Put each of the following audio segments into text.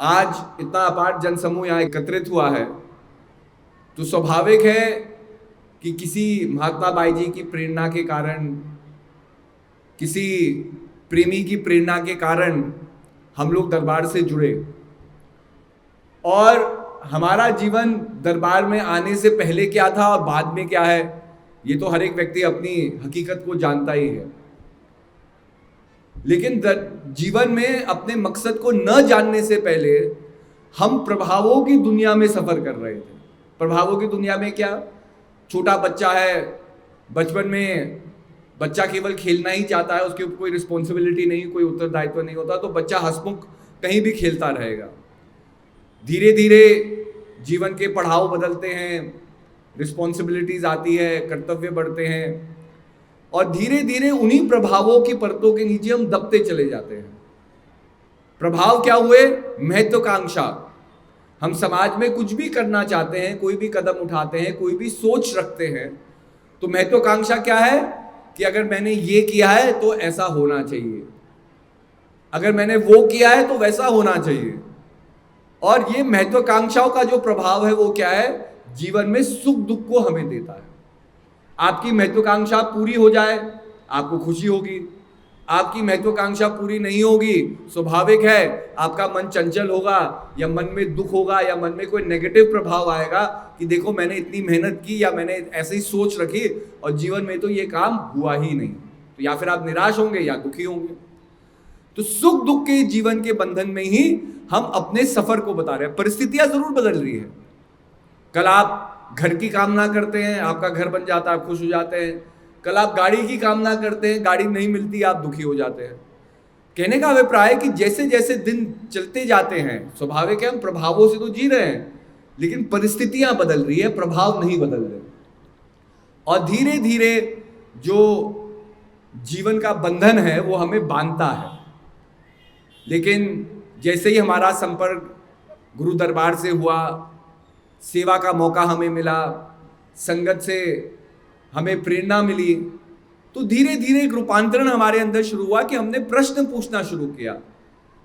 आज इतना अपार जनसमूह यहाँ एकत्रित हुआ है तो स्वाभाविक है कि किसी महात्मा बाई जी की प्रेरणा के कारण, किसी प्रेमी की प्रेरणा के कारण हम लोग दरबार से जुड़े। और हमारा जीवन दरबार में आने से पहले क्या था और बाद में क्या है, ये तो हर एक व्यक्ति अपनी हकीकत को जानता ही है। लेकिन जीवन में अपने मकसद को न जानने से पहले हम प्रभावों की दुनिया में सफर कर रहे थे। प्रभावों की दुनिया में क्या, छोटा बच्चा है, बचपन में बच्चा केवल खेलना ही चाहता है, उसके ऊपर कोई रिस्पॉन्सिबिलिटी नहीं, कोई उत्तरदायित्व नहीं होता, तो बच्चा हंसमुख कहीं भी खेलता रहेगा। धीरे धीरे जीवन के पड़ाव बदलते हैं, रिस्पॉन्सिबिलिटीज आती है, कर्तव्य बढ़ते हैं और धीरे धीरे उन्हीं प्रभावों की परतों के नीचे हम दबते चले जाते हैं। प्रभाव क्या हुए? महत्वाकांक्षा। हम समाज में कुछ भी करना चाहते हैं, कोई भी कदम उठाते हैं, कोई भी सोच रखते हैं, तो महत्वाकांक्षा क्या है कि अगर मैंने ये किया है तो ऐसा होना चाहिए, अगर मैंने वो किया है तो वैसा होना चाहिए। और ये महत्वाकांक्षाओं का जो प्रभाव है वो क्या है, जीवन में सुख दुख को हमें देता है। आपकी महत्वाकांक्षा पूरी हो जाए आपको खुशी होगी, आपकी महत्वाकांक्षा पूरी नहीं होगी, स्वाभाविक है आपका मन चंचल होगा या मन में दुख होगा या मन में कोई नेगेटिव प्रभाव आएगा कि देखो मैंने इतनी मेहनत की या मैंने ऐसी सोच रखी और जीवन में तो ये काम हुआ ही नहीं। तो या फिर आप निराश होंगे या दुखी होंगे। तो सुख दुख के जीवन के बंधन में ही हम अपने सफर को बता रहे हैं। परिस्थितियां जरूर बदल रही है। कल आप घर की कामना करते हैं, आपका घर बन जाता है, आप खुश हो जाते हैं। कल आप गाड़ी की कामना करते हैं, गाड़ी नहीं मिलती, आप दुखी हो जाते हैं। कहने का अभिप्राय है कि जैसे जैसे दिन चलते जाते हैं, स्वाभाविक है हम प्रभावों से तो जी रहे हैं, लेकिन परिस्थितियां बदल रही है, प्रभाव नहीं बदल रहे। और धीरे धीरे जो जीवन का बंधन है वो हमें बांधता है। लेकिन जैसे ही हमारा संपर्क गुरु दरबार से हुआ, सेवा का मौका हमें मिला, संगत से हमें प्रेरणा मिली, तो धीरे धीरे एक रूपांतरण हमारे अंदर शुरू हुआ कि हमने प्रश्न पूछना शुरू किया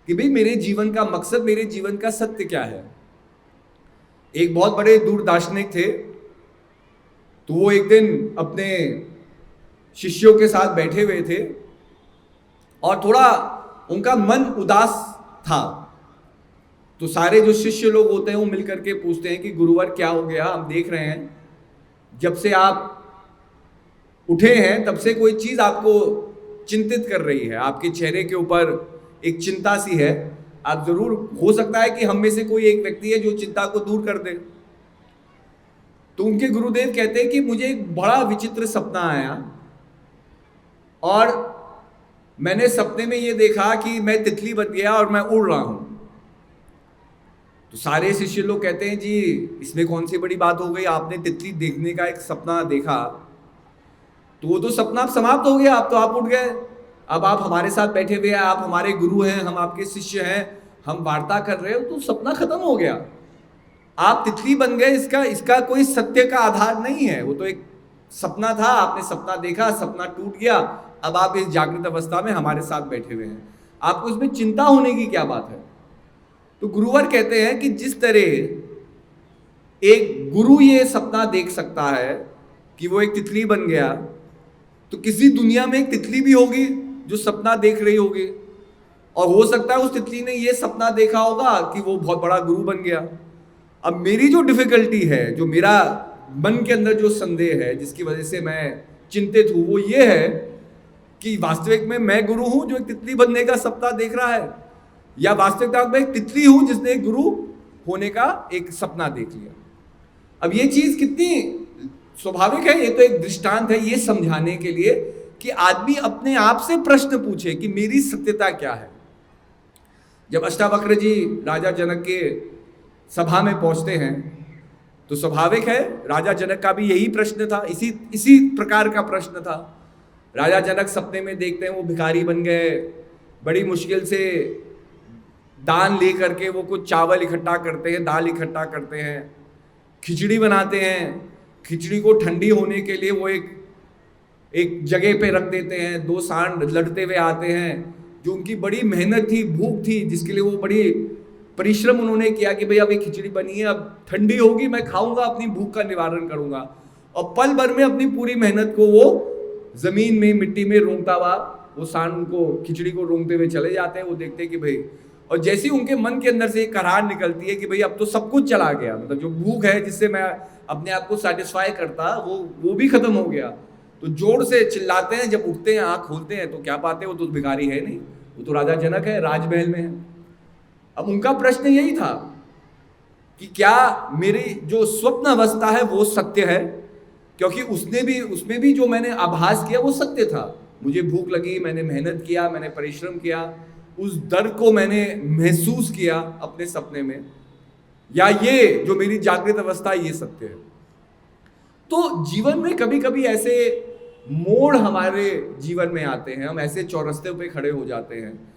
कि भाई मेरे जीवन का मकसद, मेरे जीवन का सत्य क्या है। एक बहुत बड़े दूरदार्शनिक थे, तो वो एक दिन अपने शिष्यों के साथ बैठे हुए थे और थोड़ा उनका मन उदास था। तो सारे जो शिष्य लोग होते हैं वो मिलकर के पूछते हैं कि गुरुवर क्या हो गया, हम देख रहे हैं जब से आप उठे हैं तब से कोई चीज आपको चिंतित कर रही है, आपके चेहरे के ऊपर एक चिंता सी है। आप जरूर, हो सकता है कि हम में से कोई एक व्यक्ति है जो चिंता को दूर कर दे। तो उनके गुरुदेव कहते हैं कि मुझे एक बड़ा विचित्र सपना आया और मैंने सपने में ये देखा कि मैं तितली बन गया और मैं उड़ रहा हूं। तो सारे शिष्य लोग कहते हैं जी इसमें कौन सी बड़ी बात हो गई, आपने तितली देखने का एक सपना देखा तो वो तो सपना अब समाप्त हो गया, अब तो आप उठ गए, अब आप हमारे साथ बैठे हुए हैं, आप हमारे गुरु हैं, हम आपके शिष्य हैं, हम वार्ता कर रहे हो, तो सपना खत्म हो गया, आप तितली बन गए, इसका कोई सत्य का आधार नहीं है, वो तो एक सपना था, आपने सपना देखा, सपना टूट गया, अब आप इस जागृत अवस्था में हमारे साथ बैठे हुए हैं, आपको इसमें चिंता होने की क्या बात है। तो गुरुवर कहते हैं कि जिस तरह एक गुरु ये सपना देख सकता है कि वो एक तितली बन गया, तो किसी दुनिया में एक तितली भी होगी जो सपना देख रही होगी, और हो सकता है उस तितली ने ये सपना देखा होगा कि वो बहुत बड़ा गुरु बन गया। अब मेरी जो डिफिकल्टी है, जो मेरा मन के अंदर जो संदेह है, जिसकी वजह से मैं चिंतित हूं, वो ये है कि वास्तविक में मैं गुरु हूं जो एक तितली बनने का सपना देख रहा है, या वास्तविकता में एक तितली हूं जिसने एक गुरु होने का एक सपना देख लिया। अब ये चीज कितनी स्वाभाविक है, ये तो एक दृष्टांत है ये समझाने के लिए कि आदमी अपने आप से प्रश्न पूछे कि मेरी सत्यता क्या है। जब अष्टावक्र जी राजा जनक के सभा में पहुंचते हैं तो स्वाभाविक है राजा जनक का भी यही प्रश्न था, इसी प्रकार का प्रश्न था। राजा जनक सपने में देखते हैं वो भिखारी बन गए, बड़ी मुश्किल से दान ले करके वो कुछ चावल इकट्ठा करते हैं, दाल इकट्ठा करते हैं, खिचड़ी बनाते हैं, खिचड़ी को ठंडी होने के लिए वो एक जगह पे रख देते हैं, दो सांड लड़ते हुए आते हैं, जो उनकी बड़ी मेहनत थी, भूख थी, जिसके लिए वो बड़ी परिश्रम उन्होंने किया कि भाई अब ये खिचड़ी बनी है, अब ठंडी होगी, मैं खाऊंगा, अपनी भूख का निवारण करूंगा, और पल भर में अपनी पूरी मेहनत को वो जमीन में, मिट्टी में रोंगता हुआ वो सांड को, खिचड़ी को रोंगते हुए चले जाते हैं। वो देखते हैं कि भाई, और जैसे ही उनके मन के अंदर से एक करार निकलती है कि भाई अब तो सब कुछ चला गया, मतलब जो भूख है जिससे मैं अपने आप को सेटिस्फाई करता, वो भी खत्म हो गया। तो जोर से चिल्लाते हैं, जब उठते हैं, आँख खोलते हैं, तो क्या पाते हैं, वो तो भिखारी है नहीं, वो तो राजा जनक है, राजमहल में है। अब उनका प्रश्न यही था कि क्या मेरी जो स्वप्न अवस्था है वो सत्य है, क्योंकि उसमें भी जो मैंने आभास किया वो सत्य था। मुझे भूख लगी, मैंने मेहनत किया, मैंने परिश्रम किया, उस दर्द को मैंने महसूस किया अपने सपने में, या ये जो मेरी जागृत अवस्था है ये सत्य है। तो जीवन में कभी कभी ऐसे मोड़ हमारे जीवन में आते हैं, हम ऐसे चौरस्ते पे खड़े हो जाते हैं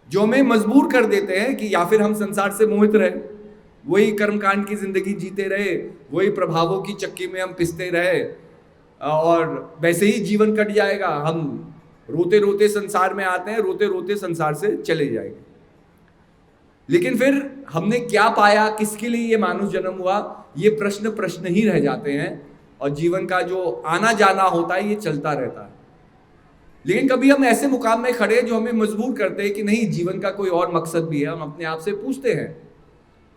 जो हमें मजबूर कर देते हैं कि या फिर हम संसार से मोहित रहे, वही कर्मकांड की जिंदगी जीते रहे, वही प्रभावों की चक्की में हम पिसते रहे, और वैसे ही जीवन कट जाएगा। हम रोते रोते संसार में आते हैं, रोते रोते संसार से चले जाएंगे। लेकिन फिर हमने क्या पाया, किसके लिए ये मानुष जन्म हुआ, ये प्रश्न ही रह जाते हैं, और जीवन का जो आना जाना होता है ये चलता रहता है। लेकिन कभी हम ऐसे मुकाम में खड़े जो हमें मजबूर करते हैं कि नहीं, जीवन का कोई और मकसद भी है, हम अपने आप से पूछते हैं,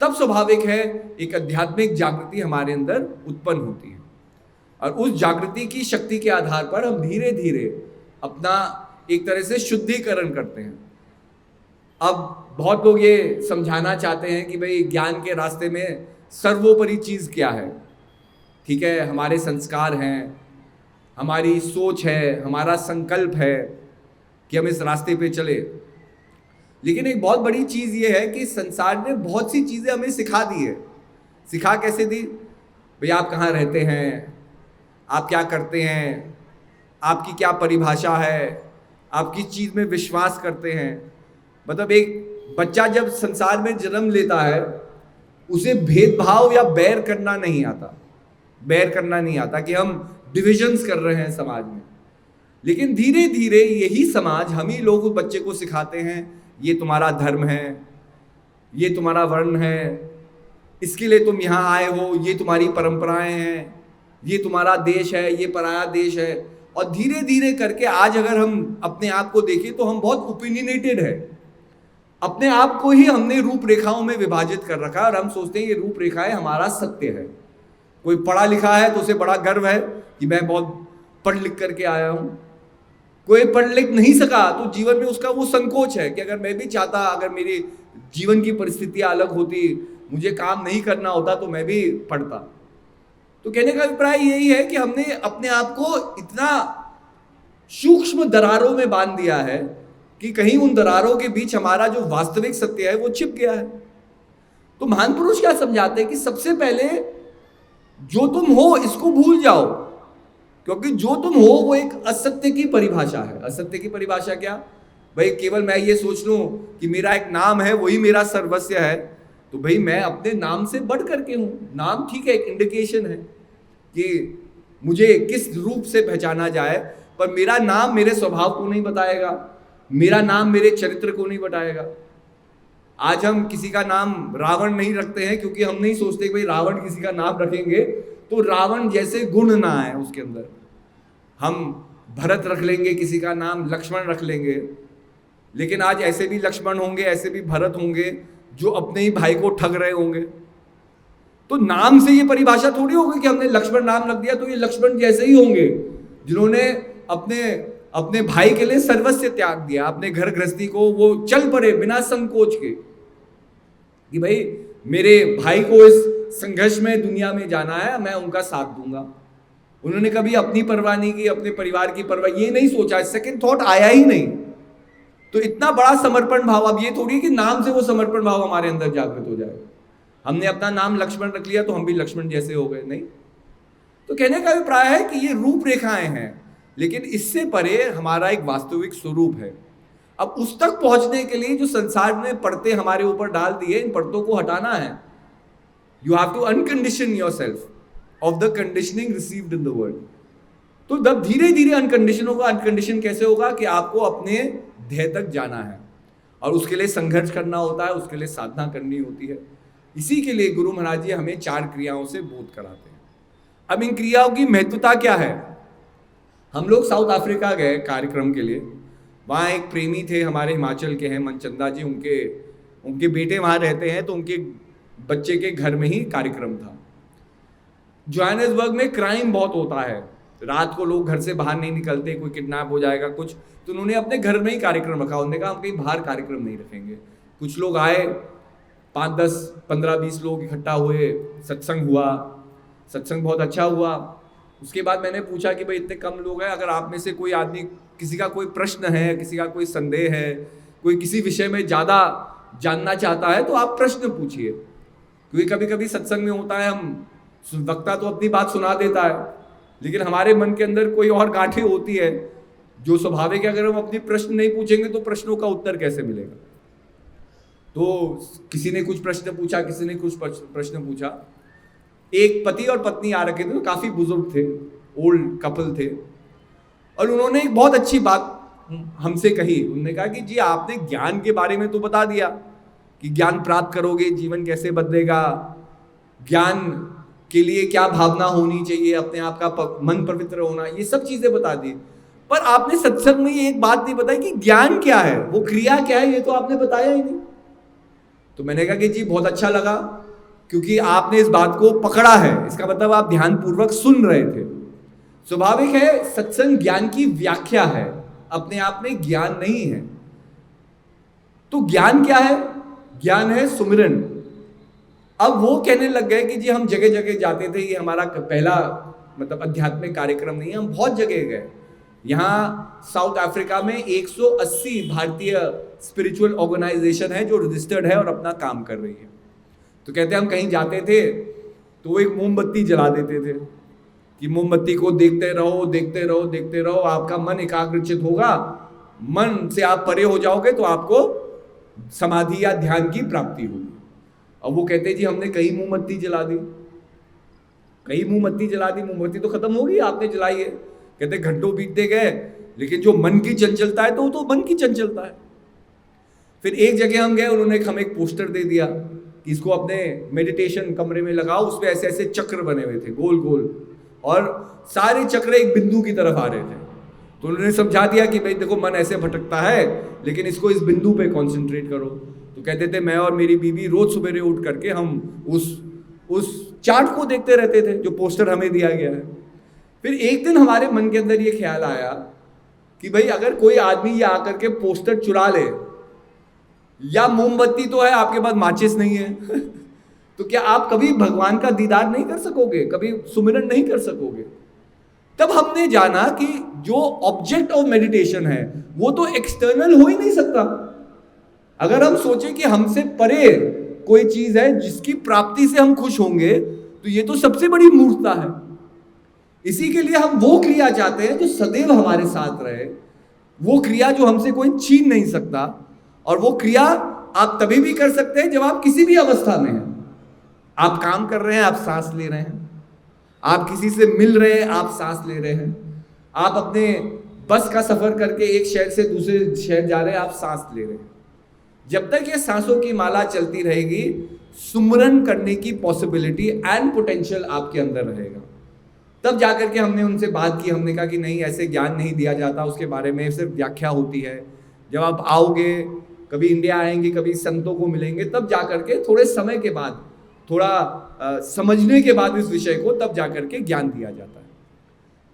तब स्वाभाविक है एक आध्यात्मिक जागृति हमारे अंदर उत्पन्न होती है, और उस जागृति की शक्ति के आधार पर हम धीरे धीरे अपना एक तरह से शुद्धिकरण करते हैं। अब बहुत लोग ये समझाना चाहते हैं कि भाई ज्ञान के रास्ते में सर्वोपरि चीज क्या है। ठीक है, हमारे संस्कार हैं, हमारी सोच है, हमारा संकल्प है कि हम इस रास्ते पे चले। लेकिन एक बहुत बड़ी चीज ये है कि संसार ने बहुत सी चीजें हमें सिखा दी है। सिखा कैसे दी? भाई आप कहाँ रहते हैं, आप क्या करते हैं, आपकी क्या परिभाषा है, आप किस चीज में विश्वास करते हैं। मतलब एक बच्चा जब संसार में जन्म लेता है, उसे भेदभाव या बैर करना नहीं आता कि हम डिविजन्स कर रहे हैं समाज में। लेकिन धीरे धीरे यही समाज, हम ही लोग उस बच्चे को सिखाते हैं, ये तुम्हारा धर्म है, ये तुम्हारा वर्ण है, इसके लिए तुम यहाँ आए हो, ये तुम्हारी परंपराएं हैं, ये तुम्हारा देश है, ये पराया देश है। और धीरे धीरे करके आज अगर हम अपने आप को देखें तो हम बहुत ओपिनियनेटेड है। अपने आप को ही हमने रूपरेखाओं में विभाजित कर रखा है, और हम सोचते हैं ये रूपरेखाएं हमारा सत्य है। कोई पढ़ा लिखा है तो उसे बड़ा गर्व है कि मैं बहुत पढ़ लिख करके आया हूं। कोई पढ़ लिख नहीं सका तो जीवन में उसका वो संकोच है कि अगर मैं भी चाहता, अगर मेरी जीवन की परिस्थितियां अलग होती, मुझे काम नहीं करना होता तो मैं भी पढ़ता। तो कहने का अभिप्राय यही है कि हमने अपने आप को इतना सूक्ष्म दरारों में बांध दिया है कि कहीं उन दरारों के बीच हमारा जो वास्तविक सत्य है वो छिप गया है। तो महान पुरुष क्या समझाते हैं कि सबसे पहले जो तुम हो इसको भूल जाओ, क्योंकि जो तुम हो वो एक असत्य की परिभाषा है। असत्य की परिभाषा क्या? भाई केवल मैं ये सोच लूं कि मेरा एक नाम है, वही मेरा सर्वस्व है, तो भाई मैं अपने नाम से बढ़ करके हूं। नाम ठीक है, एक इंडिकेशन है कि मुझे किस रूप से पहचाना जाए, पर मेरा नाम मेरे स्वभाव को नहीं बताएगा, मेरा नाम मेरे चरित्र को नहीं बताएगा। आज हम किसी का नाम रावण नहीं रखते हैं क्योंकि हम नहीं सोचते कि भाई रावण किसी का नाम रखेंगे तो रावण जैसे गुण ना आए उसके अंदर। हम भरत रख लेंगे, किसी का नाम लक्ष्मण रख लेंगे, लेकिन आज ऐसे भी लक्ष्मण होंगे, ऐसे भी भरत होंगे जो अपने ही भाई को ठग रहे होंगे। तो नाम से ये परिभाषा थोड़ी होगी कि हमने लक्ष्मण नाम रख दिया तो ये लक्ष्मण जैसे ही होंगे जिन्होंने अपने भाई के लिए सर्वस्व त्याग दिया, अपने घर गृहस्थी को वो चल पड़े बिना संकोच के कि भाई मेरे भाई को इस संघर्ष में दुनिया में जाना है, मैं उनका साथ दूंगा। उन्होंने कभी अपनी परवाह नहीं की, अपने परिवार की परवाह ये नहीं सोचा, सेकंड थॉट आया ही नहीं। तो इतना बड़ा समर्पण भाव, अब ये थोड़ी कि नाम से वो समर्पण भाव हमारे अंदर जागृत हो जाए। हमने अपना नाम लक्ष्मण रख लिया तो हम भी लक्ष्मण जैसे हो गए, नहीं। तो कहने का अभिप्राय है कि ये रूपरेखाएं हैं, लेकिन इससे परे हमारा एक वास्तविक स्वरूप है। अब उस तक पहुंचने के लिए जो संसार ने परतें हमारे ऊपर डाल दी है, इन परतों को हटाना है। You have to uncondition yourself of the conditioning received in the world. तो जब धीरे धीरे अनकंडीशन होगा, अनकंडीशन कैसे होगा कि आपको अपने ध्येय तक जाना है। और उसके लिए संघर्ष करना होता है, उसके लिए साधना करनी होती है। इसी के लिए गुरु महाराज जी हमें 4 क्रियाओं से बोध कराते हैं। अब इन क्रियाओं की महत्वता क्या है? हम लोग साउथ अफ्रीका गए कार्यक्रम के लिए। वहाँ एक प्रेमी थे, हमारे हिमाचल के हैं, मनचंदा जी, उनके बेटे वहाँ रहते हैं, तो उनके बच्चे के घर में ही कार्यक्रम था। जोहानिसबर्ग में क्राइम बहुत होता है, रात को लोग घर से बाहर नहीं निकलते, कोई किडनैप हो जाएगा कुछ, तो उन्होंने अपने घर में ही कार्यक्रम रखा। उन्होंने कहा हम कहीं बाहर कार्यक्रम नहीं रखेंगे। कुछ लोग आए, 5, 10, 15, 20 लोग इकट्ठा हुए, सत्संग हुआ, सत्संग बहुत अच्छा हुआ। उसके बाद मैंने पूछा कि भाई इतने कम लोग हैं, अगर आप में से कोई आदमी, किसी का कोई प्रश्न है, किसी का कोई संदेह है, कोई किसी विषय में ज़्यादा जानना चाहता है, तो आप प्रश्न पूछिए। क्योंकि कभी कभी सत्संग में होता है, हम वक्ता तो अपनी बात सुना देता है, लेकिन हमारे मन के अंदर कोई और गांठें होती है जो स्वाभाविक है। अगर हम अपनी प्रश्न नहीं पूछेंगे तो प्रश्नों का उत्तर कैसे मिलेगा? तो किसी ने कुछ प्रश्न पूछा, किसी ने कुछ प्रश्न पूछा। एक पति और पत्नी आ रखे थे, तो काफी बुजुर्ग थे, ओल्ड कपल थे, और उन्होंने एक बहुत अच्छी बात हमसे कही। उन्होंने कहा कि जी आपने ज्ञान के बारे में तो बता दिया कि ज्ञान प्राप्त करोगे, जीवन कैसे बदलेगा, ज्ञान के लिए क्या भावना होनी चाहिए, अपने आप का मन पवित्र होना, ये सब चीजें बता दी। पर आपने सत्संग में ये एक बात नहीं बताई कि ज्ञान क्या है, वो क्रिया क्या है, ये तो आपने बताया ही नहीं। तो मैंने कहा कि जी बहुत अच्छा लगा, क्योंकि आपने इस बात को पकड़ा है, इसका मतलब आप ध्यान पूर्वक सुन रहे थे। स्वाभाविक है, सत्संग ज्ञान की व्याख्या है, अपने आप में ज्ञान नहीं है। तो ज्ञान क्या है? ज्ञान है सुमिरन। अब वो कहने लग गए कि जी हम जगह जगह जाते थे, ये हमारा पहला मतलब आध्यात्मिक कार्यक्रम नहीं है, हम बहुत जगह गए। यहाँ साउथ अफ्रीका में 180 भारतीय स्पिरिचुअल ऑर्गेनाइजेशन है जो रजिस्टर्ड है और अपना काम कर रही है। तो कहते हम कहीं जाते थे तो वो एक मोमबत्ती जला देते थे कि मोमबत्ती को देखते रहो, देखते रहो, देखते रहो, आपका मन एकाग्रचित होगा, मन से आप परे हो जाओगे तो आपको समाधि या ध्यान की प्राप्ति होगी। और वो कहते जी हमने कई मोमबत्ती जला दी, कई मोमबत्ती जला दी, मोमबत्ती तो खत्म होगी, आपने जलाई है। कहते घंटों बीतते गए, लेकिन जो मन की चंचलता है तो वो तो मन की चंचलता है। फिर एक जगह हम गए, उन्होंने हमें एक पोस्टर दे दिया कि इसको अपने मेडिटेशन कमरे में लगाओ, उसपे ऐसे ऐसे चक्र बने हुए थे गोल गोल, और सारे चक्र एक बिंदु की तरफ आ रहे थे। तो उन्होंने समझा दिया कि भाई देखो मन ऐसे भटकता है, लेकिन इसको इस बिंदु पे कंसंट्रेट करो। तो कहते थे मैं और मेरी बीवी रोज सवेरे उठ करके हम उस चार्ट को देखते रहते थे जो पोस्टर हमें दिया गया है। फिर एक दिन हमारे मन के अंदर ये ख्याल आया कि भाई अगर कोई आदमी ये आकर के पोस्टर चुरा ले, या मोमबत्ती तो है आपके पास, माचिस नहीं है तो क्या आप कभी भगवान का दीदार नहीं कर सकोगे, कभी सुमिरन नहीं कर सकोगे? तब हमने जाना कि जो ऑब्जेक्ट ऑफ मेडिटेशन है वो तो एक्सटर्नल हो ही नहीं सकता। अगर हम सोचें कि हमसे परे कोई चीज है जिसकी प्राप्ति से हम खुश होंगे, तो ये तो सबसे बड़ी मूर्खता है। इसी के लिए हम वो क्रिया चाहते हैं जो सदैव हमारे साथ रहे, वो क्रिया जो हमसे कोई छीन नहीं सकता। और वो क्रिया आप तभी भी कर सकते हैं जब आप किसी भी अवस्था में हैं। आप काम कर रहे हैं, आप सांस ले रहे हैं, आप किसी से मिल रहे हैं, आप सांस ले रहे हैं, आप अपने बस का सफर करके एक शहर से दूसरे शहर जा रहे हैं, आप सांस ले रहे हैं। जब तक ये सांसों की माला चलती रहेगी, सुमरन करने की पॉसिबिलिटी एंड पोटेंशियल आपके अंदर रहेगा। तब जाकर के हमने उनसे बात की, हमने कहा कि नहीं, ऐसे ज्ञान नहीं दिया जाता, उसके बारे में सिर्फ व्याख्या होती है। जब आप आओगे, कभी इंडिया आएंगे, कभी संतों को मिलेंगे, तब जाकर के थोड़े समय के बाद, थोड़ा समझने के बाद इस विषय को, तब जाकर के ज्ञान दिया जाता है।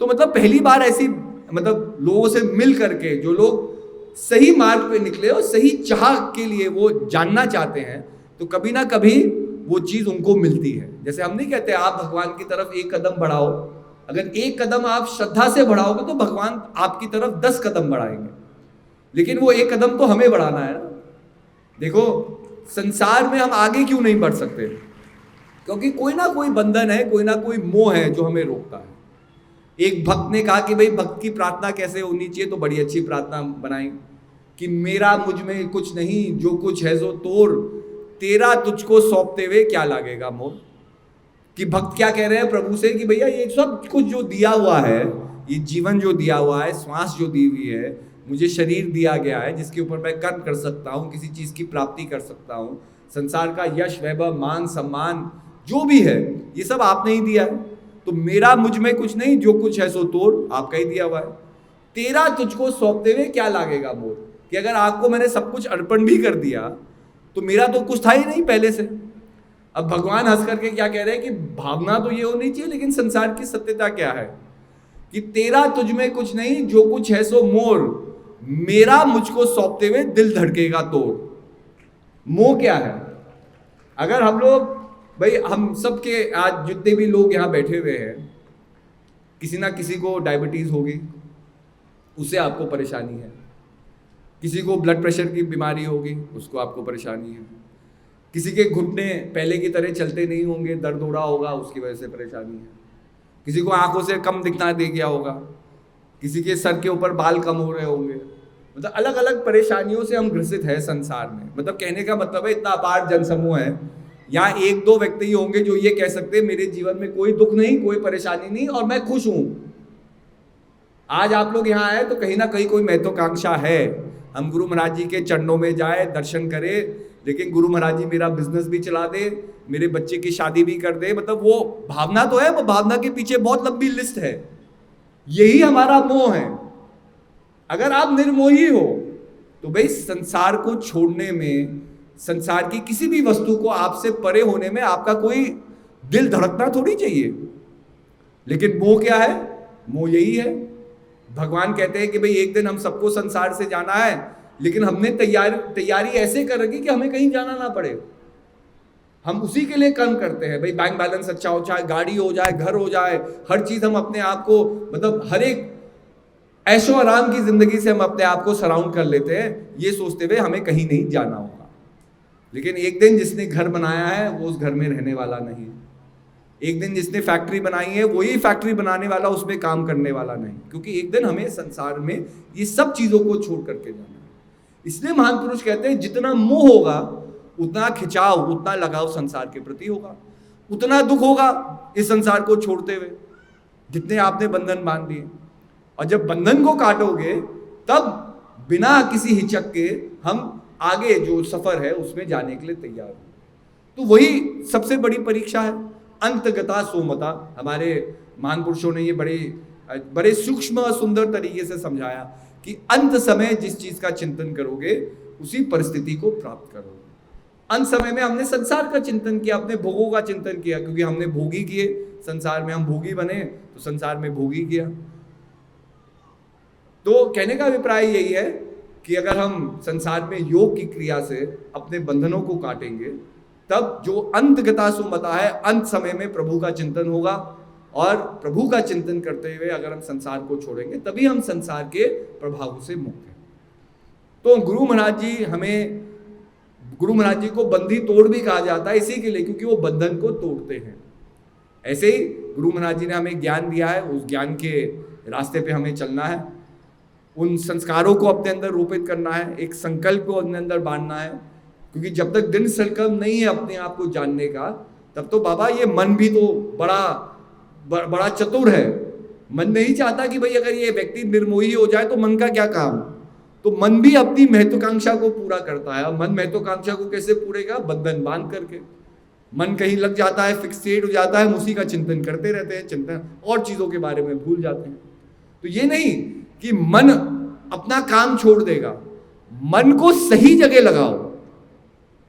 तो मतलब पहली बार ऐसी मतलब लोगों से मिल करके, जो लोग सही मार्ग पे निकले और सही चाह के लिए वो जानना चाहते हैं, तो कभी ना कभी वो चीज़ उनको मिलती है। जैसे हम नहीं कहते आप भगवान की तरफ एक कदम बढ़ाओ, अगर एक कदम आप श्रद्धा से बढ़ाओगे तो भगवान आपकी तरफ 10 कदम बढ़ाएंगे, लेकिन वो एक कदम तो हमें बढ़ाना है ना। देखो संसार में हम आगे क्यों नहीं बढ़ सकते? क्योंकि कोई ना कोई बंधन है, कोई ना कोई मोह है जो हमें रोकता है। एक भक्त ने कहा कि भाई भक्त की प्रार्थना कैसे होनी चाहिए, तो बड़ी अच्छी प्रार्थना बनाई कि मेरा मुझ में कुछ नहीं, जो कुछ है सो तोर, तेरा तुझको सौंपते हुए क्या लागेगा मोर। कि भक्त क्या कह रहे हैं प्रभु से कि भैया ये सब कुछ जो दिया हुआ है, ये जीवन जो दिया हुआ है, श्वास जो दी हुई है, मुझे शरीर दिया गया है जिसके ऊपर मैं कर्म कर सकता हूँ, किसी चीज़ की प्राप्ति कर सकता हूँ, संसार का यश वैभव मान सम्मान जो भी है ये सब आपने ही दिया है। तो मेरा मुझ में कुछ नहीं, जो कुछ है सो तोड़ आपका ही दिया हुआ है। तेरा तुझको सौंपते हुए क्या लागेगा मोर, कि अगर आपको मैंने सब कुछ अर्पण भी कर दिया तो मेरा तो कुछ था ही नहीं पहले से। अब भगवान हंस करके क्या कह रहे हैं कि भावना तो ये होनी चाहिए, लेकिन संसार की सत्यता क्या है कि तेरा तुझ में कुछ नहीं, जो कुछ है सो मोर, मेरा मुझको सौंपते हुए दिल धड़केगा तोड़। मोह क्या है? अगर हम लोग भाई, हम सब के आज जितने भी लोग यहाँ बैठे हुए हैं, किसी ना किसी को डायबिटीज होगी, उससे आपको परेशानी है। किसी को ब्लड प्रेशर की बीमारी होगी, उसको आपको परेशानी है। किसी के घुटने पहले की तरह चलते नहीं होंगे, दर्द हो रहा होगा, उसकी वजह से परेशानी है। किसी को आंखों से कम दिखना दे गया होगा, किसी के सर के ऊपर बाल कम हो रहे होंगे। मतलब अलग अलग परेशानियों से हम ग्रसित है संसार में। मतलब कहने का मतलब है इतना अपार जनसमूह है, यहाँ एक दो व्यक्ति ही होंगे जो ये कह सकते हैं मेरे जीवन में कोई दुख नहीं, कोई परेशानी नहीं और मैं खुश हूं। आज आप लोग यहाँ आए तो कहीं ना कहीं कोई महत्वाकांक्षा है, हम गुरु महाराज जी के चरणों में जाए, दर्शन करें, लेकिन गुरु महाराज जी मेरा बिजनेस भी चला दे, मेरे बच्चे की शादी भी कर दे। मतलब वो भावना तो है, वो भावना के पीछे बहुत लंबी लिस्ट है। यही हमारा मोह है। अगर आप निर्मोही हो तो भाई संसार को छोड़ने में, संसार की किसी भी वस्तु को आपसे परे होने में आपका कोई दिल धड़कना थोड़ी चाहिए। लेकिन मोह क्या है? मोह यही है। भगवान कहते हैं कि भाई एक दिन हम सबको संसार से जाना है, लेकिन हमने तैयारी ऐसे कर रखी कि हमें कहीं जाना ना पड़े। हम उसी के लिए कर्म करते हैं। भाई बैंक बैलेंस अच्छा हो जाए, गाड़ी हो जाए, घर हो जाए, हर चीज हम अपने आप को, मतलब हर एक ऐशो आराम की जिंदगी से हम अपने आप को सराउंड कर लेते हैं, ये सोचते हुए हमें कहीं नहीं जाना होगा। लेकिन एक दिन जिसने घर बनाया है वो उस घर में रहने वाला नहीं। एक दिन जिसने फैक्ट्री बनाई है वही फैक्ट्री बनाने वाला, उसमें काम करने वाला नहीं। क्योंकि एक दिन हमें संसार में ये सब चीजों को छोड़ करके जाना है। इसलिए महान पुरुष कहते हैं जितना मोह होगा उतना खिंचाव, उतना लगाव संसार के प्रति होगा, उतना दुख होगा इस संसार को छोड़ते हुए, जितने आपने बंधन बांध दिए। और जब बंधन को काटोगे तब बिना किसी हिचक के हम आगे जो सफर है उसमें जाने के लिए तैयार हो। तो वही सबसे बड़ी परीक्षा है, अंतगता सोमता। हमारे महान पुरुषों ने ये बड़े सूक्ष्म और सुंदर तरीके से समझाया कि अंत समय जिस चीज का चिंतन करोगे उसी परिस्थिति को प्राप्त करोगे। अंत समय में हमने संसार का चिंतन किया, अपने भोगों का चिंतन किया, क्योंकि हमने भोगी किए, संसार में हम भोगी बने तो संसार में भोगी किया। तो कहने का अभिप्राय यही है कि अगर हम संसार में योग की क्रिया से अपने बंधनों को काटेंगे, तब जो अंतगता सुमता है, अंत समय में प्रभु का चिंतन होगा। और प्रभु का चिंतन करते हुए अगर हम संसार को छोड़ेंगे तभी हम संसार के प्रभाव से मुक्त हैं। तो गुरु महाराज जी को बंधी तोड़ भी कहा जाता है इसी के लिए, क्योंकि वो बंधन को तोड़ते हैं। ऐसे ही गुरु महाराज जी ने हमें ज्ञान दिया है, उस ज्ञान के रास्ते पे हमें चलना है, उन संस्कारों को अपने अंदर रोपित करना है, एक संकल्प को अपने अंदर बांधना है। क्योंकि जब तक दृढ़ संकल्प नहीं है अपने आप को जानने का, तब तो बाबा ये मन भी तो बड़ा चतुर है। मन नहीं चाहता कि भाई अगर ये व्यक्ति निर्मोही हो जाए तो मन का क्या काम। तो मन भी अपनी महत्वाकांक्षा को पूरा करता है। और मन महत्वाकांक्षा को कैसे पूरेगा? बंधन बांध करके। मन कहीं लग जाता है, फिक्सेट हो जाता है, हम उसी का चिंतन करते रहते हैं, चिंतन और चीजों के बारे में भूल जाते हैं। तो ये नहीं कि मन अपना काम छोड़ देगा, मन को सही जगह लगाओ।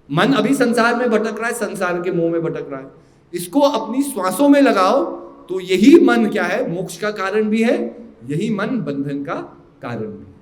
मन अभी संसार में भटक रहा है, संसार के मोह में भटक रहा है, इसको अपनी श्वासों में लगाओ। तो यही मन क्या है? मोक्ष का कारण भी है, यही मन बंधन का कारण भी है।